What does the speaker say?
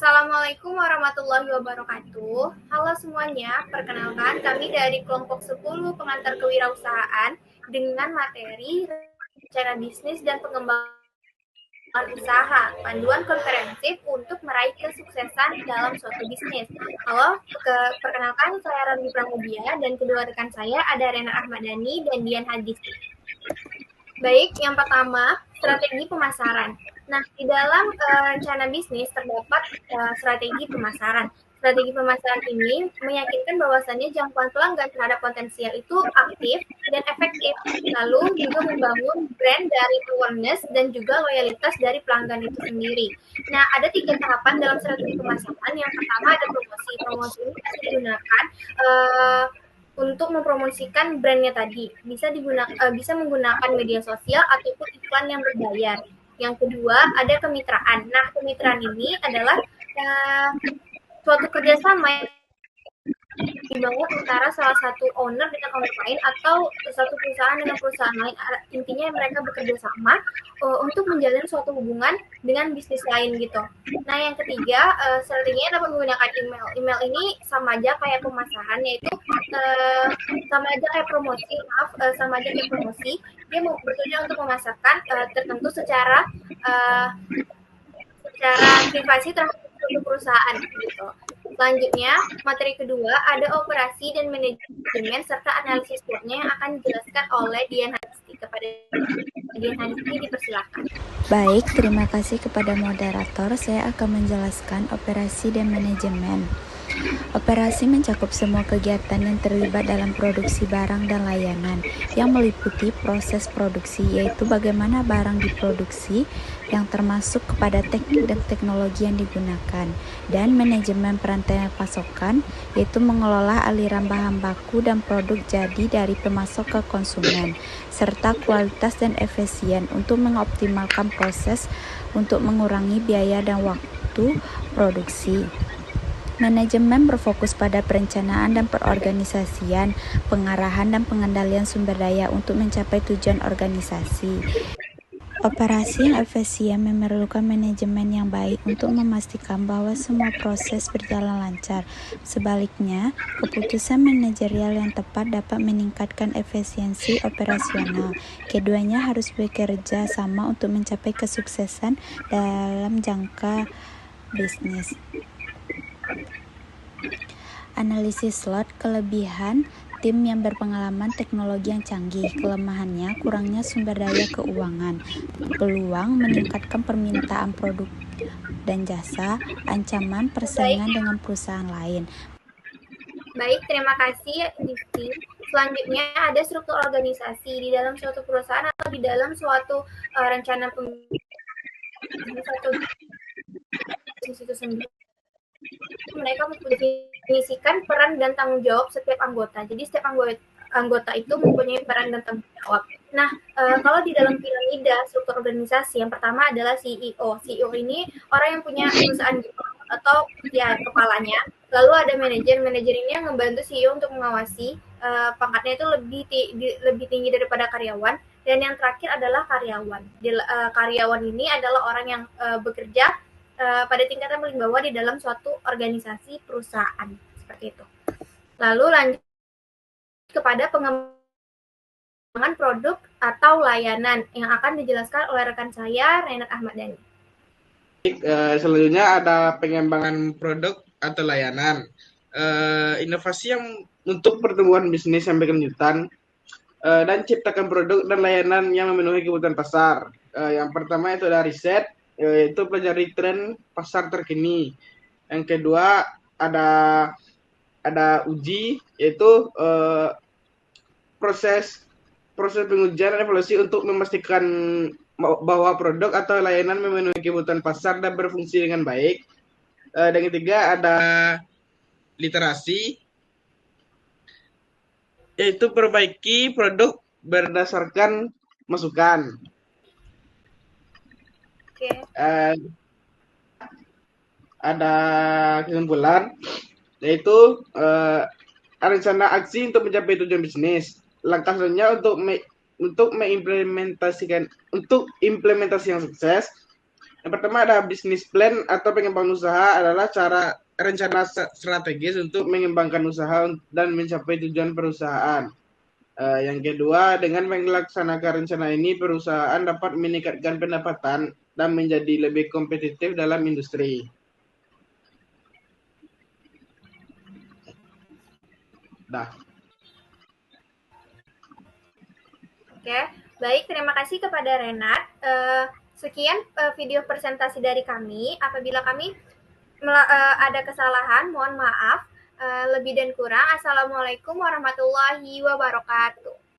Assalamualaikum warahmatullahi wabarakatuh. Halo semuanya, perkenalkan kami dari kelompok 10 pengantar kewirausahaan dengan materi rencana bisnis dan pengembangan usaha, panduan komprehensif untuk meraih kesuksesan dalam suatu bisnis. Halo, perkenalkan saya Rani Pramudia dan kedua rekan saya ada Rena Ahmadani dan Dian Hadisti. Baik, yang pertama, strategi pemasaran. Nah, di dalam rencana bisnis terdapat strategi pemasaran. Strategi pemasaran ini meyakinkan bahwasannya jangkauan pelanggan terhadap potensial itu aktif dan efektif. Lalu juga membangun brand dari awareness dan juga loyalitas dari pelanggan itu sendiri. Nah, ada 3 tahapan dalam strategi pemasaran. Yang pertama ada promosi. Promosi ini bisa digunakan untuk mempromosikan brandnya tadi bisa menggunakan media sosial ataupun iklan yang berbayar. Yang kedua ada kemitraan. Nah, kemitraan ini adalah suatu kerjasama dibangun antara salah satu owner dengan owner lain atau satu perusahaan dengan perusahaan lain. Intinya mereka bekerja sama untuk menjalin suatu hubungan dengan bisnis lain gitu. Nah, yang ketiga strateginya dapat menggunakan email. Email ini sama aja kayak pemasaran, yaitu sama aja kayak promosi. Sama aja kayak promosi. Dia bertujuan untuk memasarkan tertentu secara privasi terhadap suatu perusahaan gitu. Selanjutnya, materi kedua ada operasi dan manajemen serta analisis SWOT-nya yang akan dijelaskan oleh Dian Hadisti. Kepada Dian Hadisti dipersilakan. Baik, terima kasih kepada moderator. Saya akan menjelaskan operasi dan manajemen. Operasi mencakup semua kegiatan yang terlibat dalam produksi barang dan layanan yang meliputi proses produksi, yaitu bagaimana barang diproduksi yang termasuk kepada teknik dan teknologi yang digunakan, dan manajemen perantaian pasokan, yaitu mengelola aliran bahan baku dan produk jadi dari pemasok ke konsumen, serta kualitas dan efisien untuk mengoptimalkan proses untuk mengurangi biaya dan waktu produksi. Manajemen berfokus pada perencanaan dan perorganisasian, pengarahan dan pengendalian sumber daya untuk mencapai tujuan organisasi. Operasi yang efisien memerlukan manajemen yang baik untuk memastikan bahwa semua proses berjalan lancar. Sebaliknya, keputusan manajerial yang tepat dapat meningkatkan efisiensi operasional. Keduanya harus bekerja sama untuk mencapai kesuksesan dalam jangka bisnis. Analisis SWOT, kelebihan tim yang berpengalaman, teknologi yang canggih, kelemahannya kurangnya sumber daya keuangan, peluang meningkatkan permintaan produk dan jasa, ancaman persaingan dengan perusahaan lain. Baik, terima kasih Disti. Selanjutnya ada struktur organisasi di dalam suatu perusahaan atau di dalam suatu rencana suatu bisnis itu sendiri. Mereka mendefinisikan peran dan tanggung jawab setiap anggota. Jadi setiap anggota itu mempunyai peran dan tanggung jawab. Nah, kalau di dalam piramida struktur organisasi, yang pertama adalah CEO. CEO ini orang yang punya perusahaan atau ya kepalanya. Lalu ada manajer. Manajer ini yang membantu CEO untuk mengawasi. Pangkatnya itu lebih tinggi daripada karyawan. Dan yang terakhir adalah karyawan. Karyawan ini adalah orang yang bekerja pada tingkatan paling bawah di dalam suatu organisasi perusahaan seperti itu. Lalu lanjut kepada pengembangan produk atau layanan yang akan dijelaskan oleh rekan saya Renat Ahmadani. Selanjutnya ada pengembangan produk atau layanan. Inovasi yang untuk pertumbuhan bisnis yang berkelanjutan dan ciptakan produk dan layanan yang memenuhi kebutuhan pasar. Yang pertama itu ada riset, yaitu pelajari tren pasar terkini. Yang kedua ada uji, yaitu proses pengujian dan evaluasi untuk memastikan bahwa produk atau layanan memenuhi kebutuhan pasar dan berfungsi dengan baik. Dan yang ketiga ada literasi, yaitu perbaiki produk berdasarkan masukan. Ada kesimpulan, yaitu rencana aksi untuk mencapai tujuan bisnis. Langkah selanjutnya untuk implementasi yang sukses, Yang pertama ada bisnis plan atau pengembangan usaha adalah cara rencana strategis untuk mengembangkan usaha dan mencapai tujuan perusahaan. Yang kedua, dengan melaksanakan rencana ini, perusahaan dapat meningkatkan pendapatan dan menjadi lebih kompetitif dalam industri. Dah. Oke, baik. Terima kasih kepada Renat. Sekian video presentasi dari kami. Apabila kami ada kesalahan, mohon maaf. Lebih dan kurang. Assalamualaikum warahmatullahi wabarakatuh.